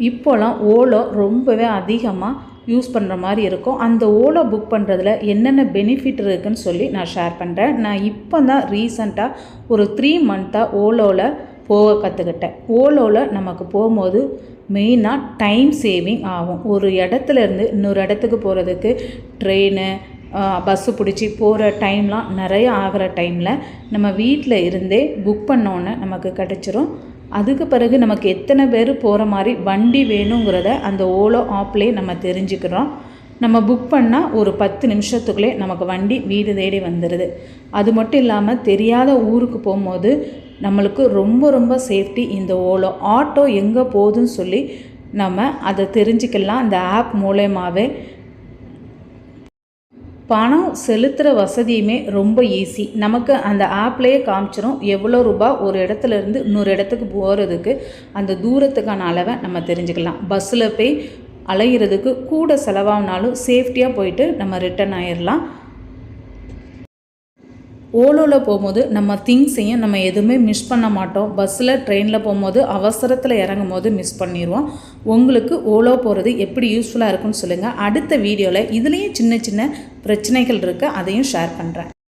இப்போலாம் ஓலோ ரொம்பவே அதிகமாக யூஸ் பண்ணுற மாதிரி இருக்கும். அந்த ஓலோ புக் பண்ணுறதுல என்னென்ன பெனிஃபிட் இருக்குதுன்னு சொல்லி நான் ஷேர் பண்ணுறேன். நான் இப்போ தான் ரீசண்டாக ஒரு 3 மந்த்தாக ஓலோவில் போக கற்றுக்கிட்டேன். ஓலோவில் நமக்கு போகும்போது மெயினாக டைம் சேவிங் ஆகும். ஒரு இடத்துலேருந்து இன்னொரு இடத்துக்கு போகிறதுக்கு ட்ரெயின் பஸ்ஸு பிடிச்சி போகிற டைம்லாம் நிறைய ஆகிற டைமில் நம்ம வீட்டில் இருந்தே புக் பண்ணோன்னே நமக்கு கிடச்சிரும். அதுக்கு பிறகு நமக்கு எத்தனை பேர் போகிற மாதிரி வண்டி வேணுங்கிறத அந்த ஓலோ ஆப்லேயே நம்ம தெரிஞ்சுக்கிறோம். நம்ம புக் பண்ணால் ஒரு 10 நிமிஷத்துக்குள்ளே நமக்கு வண்டி வீடு தேடி வந்துடுது. அது மட்டும் இல்லாமல் தெரியாத ஊருக்கு போகும்போது நம்மளுக்கு ரொம்ப ரொம்ப சேஃப்டி இந்த ஓலோ. ஆட்டோ எங்கே போகுதுன்னு சொல்லி நம்ம அதை தெரிஞ்சுக்கலாம். இந்த ஆப் மூலயமாவே பணம் செலுத்துகிற வசதியுமே ரொம்ப ஈஸி. நமக்கு அந்த ஆப்லேயே காமிச்சிரும் எவ்வளோ ரூபா ஒரு இடத்துலேருந்து இன்னொரு இடத்துக்கு போகிறதுக்கு அந்த தூரத்துக்கான அளவை நம்ம தெரிஞ்சுக்கலாம். பஸ்ஸில் போய் அலைகிறதுக்கு கூட செலவாகினாலும் சேஃப்டியாக போயிட்டு நம்ம ரிட்டர்ன் ஆயிடலாம். ஓலோவில் போகும்போது நம்ம திங்ஸையும் நம்ம எதுவுமே மிஸ் பண்ண மாட்டோம். பஸ்ஸில் ட்ரெயினில் போகும்போது அவசரத்தில் இறங்கும் போது மிஸ் பண்ணிடுவோம். உங்களுக்கு ஓலோ போகிறது எப்படி யூஸ்ஃபுல்லாக இருக்குன்னு சொல்லுங்கள். அடுத்த வீடியோவில் இதுலேயும் சின்ன சின்ன பிரச்சனைகள் இருக்குது, அதையும் ஷேர் பண்ணுறேன்.